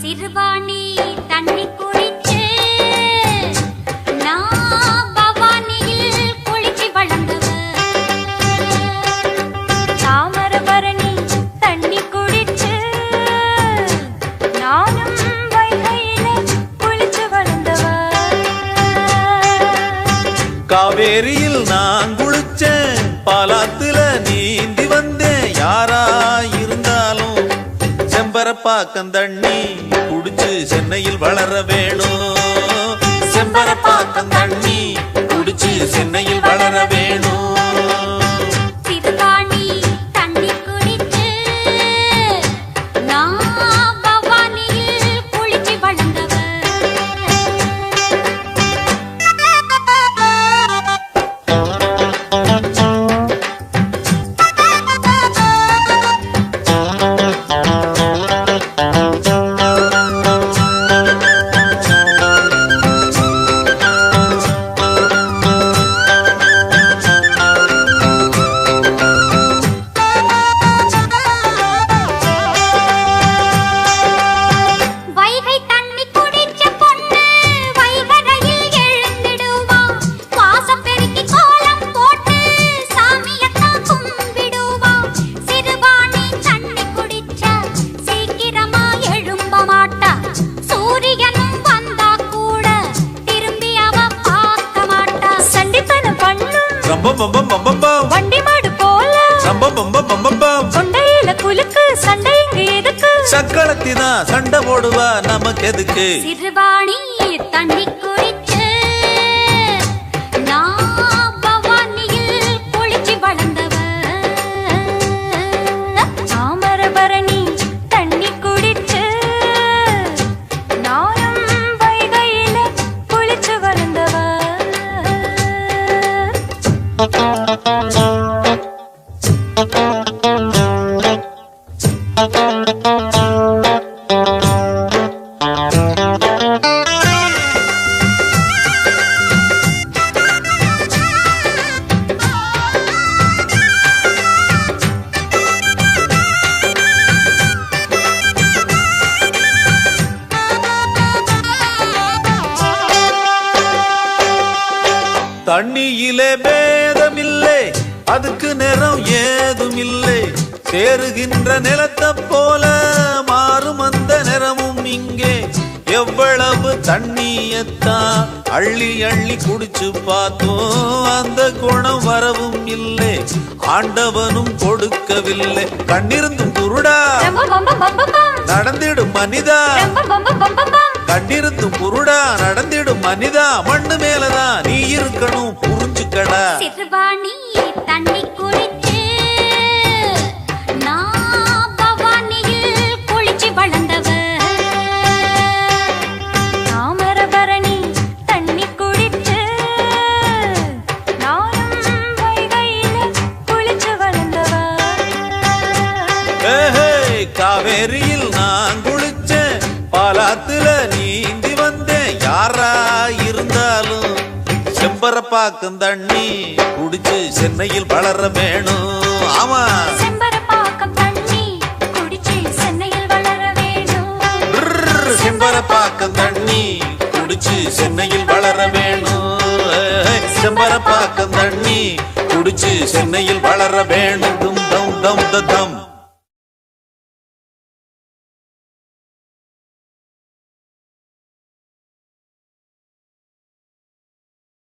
சிறுவாணி தண்ணி குடிச்சு நான் பவானியில் குளிச்சு வளர்ந்தவ. தாமரபரணி தண்ணி குடிச்சு நானும் வைகையில குளிச்சு வளர்ந்தவ. காவேரியில் நான் குளிச்சேன், பாலாத்துல நீந்தி வந்தேன். யாரா இருந்தாலும் செம்பரப்பாக்கம் தண்ணி குடிச்சு சென்னையில் வளர வேணும். செம்பரப்பாக்கம் தண்ணி குடிச்சு சென்னையில் வளர வேணும். சிறுவாணி தண்ணி குடிச்சு நான் பவானியில் குளிச்சு வளர்ந்தவ. வைகை தண்ணி குடிச்ச பொண்ணு வைகரையில் எழுந்திடுவா. வாசம் பெருக்கி கோலம் போட்டு சாமியத்தான் கும்பிடுவா. சிறுவாணி தண்ணி குடிச்ச சீக்கிரமா எழும்ப மாட்டா. சூரியனும் வந்தா கூட திரும்பி அவ பார்க்க மாட்டா. சண்டித்தனம் பண்ணும் பம்பம் பம்பம் பம்பம் பம், வண்டி மாடு போல பம்பம் பம்பம் பம்பம் பம். கொண்டையில குலுக்கு சண்டை இங்க எதுக்கு? சக்களத்திதான் சண்டை போடுவா நமக்கு எதுக்கு? சிறுவாணி தண்ணி குடிச்சு நான் பவானியில் குளிச்சு வளர்ந்தவ. தாமரபரணி தண்ணி குடிச்சு நானும் வைகையில குளிச்சு வளர்ந்தவ. தண்ணியிலே பேதமில்லை, அதுக்கு நிறம் ஏதுமில்லை. சேருகின்ற நிலத்தை போல மாறும் அந்த நிறமும் இங்கே. எவ்வளவு தண்ணியத்தான் அள்ளி அள்ளி குடிச்சு பார்த்தோம், அந்த குணம் வரவும் இல்லை, ஆண்டவனும் கொடுக்கவில்லை. கண்ணிருந்தும் குருடா நடந்திடும் மனிதா, கண்ணிருந்தும் குருடா நடந்திடும் மனிதா. மண்ணு மேலதான் நீ இருக்கணும், புரிஞ்சுக்கடா. சிறுவாணி தண்ணி குடிச்சு நான் பவானியில் குளிச்சு வளர்ந்தவ. தாமரபரணி தண்ணி குடிச்சு நானும் வைகையில குளிச்சு வளர்ந்தவ. காவேரியில் நான் குளிச்சேன், பாலாத்துல நீந்தி வந்தேன். யாரா இருந்தாலும் செம்பரப்பாக்கம் தண்ணி குடிச்சு சென்னையில் வளர வேணும். ஆமா, செம்பரப்பாக்கம் தண்ணி குடிச்சு சென்னையில் வளர வேணும். செம்பரப்பாக்கம் தண்ணி குடிச்சு சென்னையில் வளர வேணும். செம்பரப்பாக்கம் தண்ணி குடிச்சு சென்னையில் வளர வேணும். தம் தம் தம்